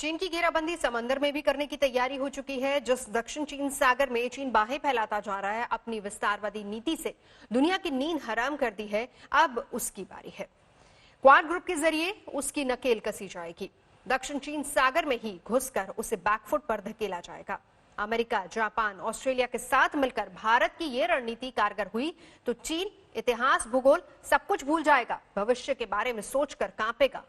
चीन की घेराबंदी समंदर में भी करने की तैयारी हो चुकी है। जिस दक्षिण चीन सागर में चीन बाहें फैलाता जा रहा है, अपनी विस्तारवादी नीति से दुनिया की नींद हराम कर दी है, अब उसकी बारी है। क्वाड ग्रुप के जरिए उसकी नकेल कसी जाएगी। दक्षिण चीन सागर में ही घुसकर उसे बैकफुट पर धकेला जाएगा। अमेरिका, जापान, ऑस्ट्रेलिया के साथ मिलकर भारत की ये रणनीति कारगर हुई तो चीन इतिहास, भूगोल सब कुछ भूल जाएगा, भविष्य के बारे में सोचकर कांपेगा।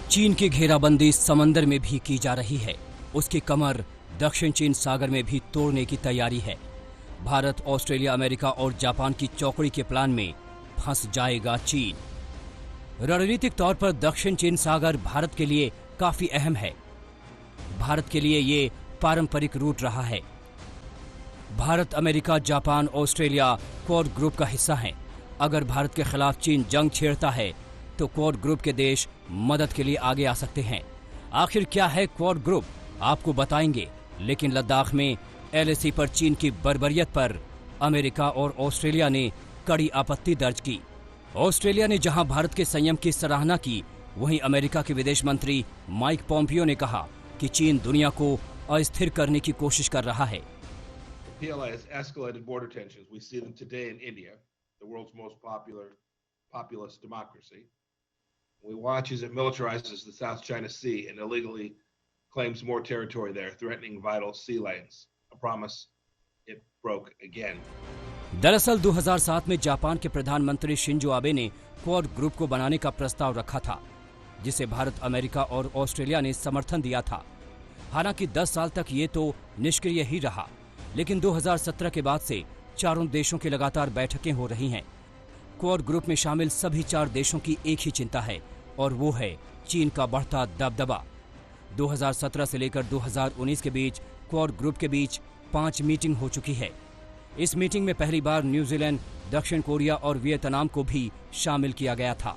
चीन की घेराबंदी समंदर में भी की जा रही है। उसकी कमर दक्षिण चीन सागर में भी तोड़ने की तैयारी है। भारत, ऑस्ट्रेलिया, अमेरिका और जापान की चौकड़ी के प्लान में फंस जाएगा चीन। रणनीतिक तौर पर दक्षिण चीन सागर भारत के लिए काफी अहम है। भारत के लिए ये पारंपरिक रूट रहा है। Bharat, America, Japan, Australia quad group का हिस्सा हैं। अगर भारत के खिलाफ चीन जंग छेड़ता है तो क्वाड ग्रुप के देश मदद के लिए आगे आ सकते हैं। आखिर क्या है क्वाड ग्रुप, आपको बताएंगे। लेकिन लद्दाख में LAC पर चीन की बर्बरियत पर अमेरिका और ऑस्ट्रेलिया ने कड़ी आपत्ति दर्ज की। ऑस्ट्रेलिया ने जहां भारत के संयम की सराहना की, वहीं अमेरिका के विदेश मंत्री माइक पोम्पियो ने कहा कि चीन दुनिया को अस्थिर करने की कोशिश कर रहा है। PLA has escalated border tensions. We see them today in India, the world's most populous democracy. We watch as it militarizes the South China Sea and illegally claims more territory there, threatening vital sea lanes. A promise it broke again. दरअसल 2007 में Japan के प्रधानमंत्री Shinzo Abe ने quad group को बनाने का प्रस्ताव रखा था, जिसे भारत, अमेरिका और ऑस्ट्रेलिया ने समर्थन दिया था। हालांकि 10 साल तक ये तो निष्क्रिय ही रहा, लेकिन 2017 के बाद से चारों देशों की लगातार बैठकें हो रही हैं। क्वाड ग्रुप में शामिल सभी 4 देशों की एक ही चिंता है और वो है चीन का बढ़ता दबदबा। 2017 से लेकर 2019 के बीच क्वाड ग्रुप के बीच 5 मीटिंग हो चुकी है। इस मीटिंग में पहली बार न्यूजीलैंड, दक्षिण कोरिया और वियतनाम को भी शामिल किया गया था।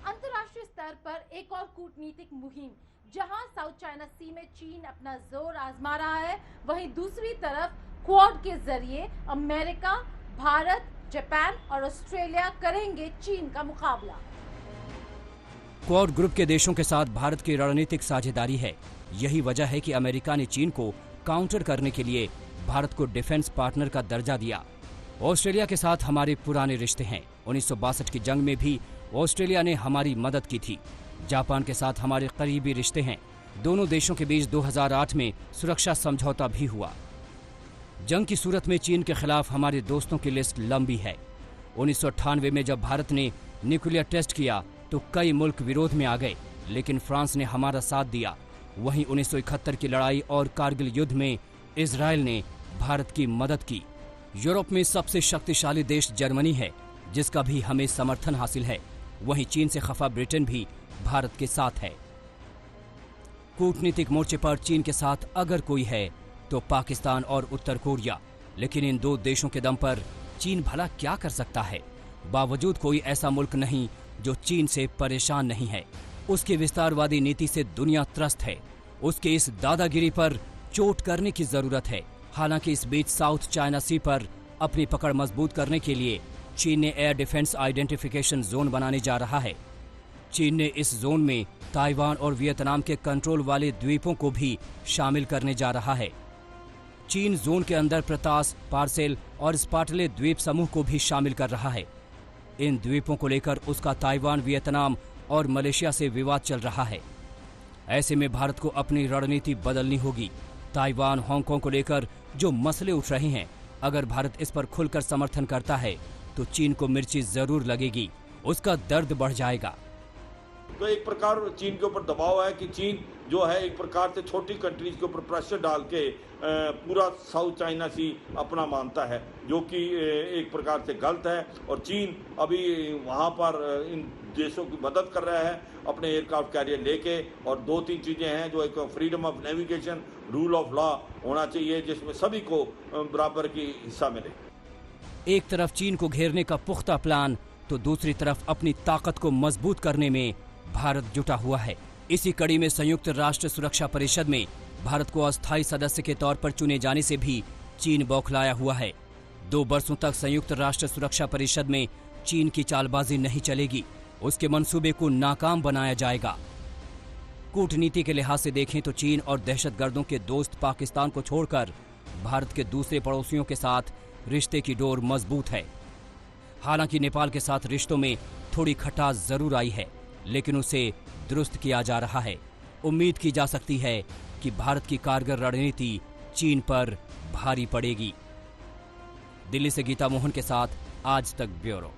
अंतर्राष्ट्रीय स्तर पर एक और कूटनीतिक मुहिम, जहां साउथ चाइना सी में चीन अपना जोर आजमा रहा है, वहीं दूसरी तरफ क्वाड के जरिए अमेरिका, भारत, जापान और ऑस्ट्रेलिया करेंगे चीन का मुकाबला। क्वाड ग्रुप के देशों के साथ भारत की रणनीतिक साझेदारी है। यही वजह है कि अमेरिका ने चीन को काउंटर करने के लिए भारत को डिफेंस पार्टनर का दर्जा दिया। ऑस्ट्रेलिया के साथ हमारे पुराने रिश्ते हैं। 1962 की जंग में भी ऑस्ट्रेलिया ने हमारी मदद की थी। जापान के साथ हमारे करीबी रिश्ते हैं। दोनों देशों के बीच 2008 में सुरक्षा समझौता भी हुआ। जंग की सूरत में चीन के खिलाफ हमारे दोस्तों की लिस्ट लंबी है। 1998 में जब भारत ने न्यूक्लियर टेस्ट किया तो कई मुल्क विरोध में आ गए, लेकिन फ्रांस ने हमारा साथ दिया। वहीं 1971 की लड़ाई और कारगिल युद्ध में इजराइल ने भारत की मदद की। यूरोप में सबसे शक्तिशाली देश जर्मनी है, जिसका भी हमें समर्थन हासिल है। वहीं चीन से खफा ब्रिटेन भी भारत के साथ है। कूटनीतिक मोर्चे पर चीन के साथ अगर कोई है तो पाकिस्तान और उत्तर कोरिया, लेकिन इन 2 देशों के दम पर चीन भला क्या कर सकता है? बावजूद कोई ऐसा मुल्क नहीं जो चीन से परेशान नहीं है। उसकी विस्तारवादी नीति से दुनिया त्रस्त है। उसके इस दादागिरी पर चोट करने की जरूरत है। हालांकि इस बीच साउथ चाइना सी पर अपनी पकड़ मजबूत करने के लिए चीन ने एयर डिफेंस आइडेंटिफिकेशन जोन बनाने जा रहा है। चीन ने इस जोन में ताइवान और वियतनाम के कंट्रोल वाले द्वीपों को भी शामिल करने जा रहा है। चीन जोन के अंदर प्रतास, पार्सेल और स्पाटले द्वीप समूह को भी शामिल कर रहा है। इन द्वीपों को लेकर उसका ताइवान, वियतनाम और मलेशिया से विवाद चल रहा है। ऐसे में भारत को अपनी रणनीति बदलनी होगी। ताइवान, हांगकांग को लेकर जो मसले उठ रहे हैं, अगर भारत इस पर खुलकर समर्थन करता है तो चीन को मिर्ची जरूर लगेगी, उसका दर्द बढ़ जाएगा। तो एक प्रकार चीन के ऊपर दबाव है कि चीन जो है एक प्रकार से छोटी कंट्रीज के ऊपर प्रेशर डाल के पूरा साउथ चाइना सी अपना मानता है, जो कि एक प्रकार से गलत है। और चीन अभी वहाँ पर इन देशों की मदद कर रहा है अपने एयरक्राफ्ट कैरियर लेके। और 2-3 चीज़ें हैं जो एक freedom of navigation, rule of law होना चाहिए, जिसमें सभी को बराबर की हिस्सा मिले। एक तरफ चीन को घेरने का पुख्ता प्लान तो दूसरी तरफ अपनी ताकत को मजबूत करने में भारत जुटा हुआ है। इसी कड़ी में संयुक्त राष्ट्र सुरक्षा परिषद में भारत को अस्थायी सदस्य के तौर पर चुने जाने से भी चीन बौखलाया हुआ है। 2 वर्षों तक संयुक्त राष्ट्र सुरक्षा परिषद में चीन की चालबाजी नहीं चलेगी, उसके मंसूबे को नाकाम बनाया जाएगा। कूटनीति के लिहाज से देखें तो चीन और दहशतगर्दों के दोस्त पाकिस्तान को छोड़कर भारत के दूसरे पड़ोसियों के साथ रिश्ते की डोर मजबूत है। हालांकि नेपाल के साथ रिश्तों में थोड़ी खटास जरूर आई है, लेकिन उसे दुरुस्त किया जा रहा है। उम्मीद की जा सकती है कि भारत की कारगर रणनीति चीन पर भारी पड़ेगी। दिल्ली से गीता मोहन के साथ आज तक ब्यूरो।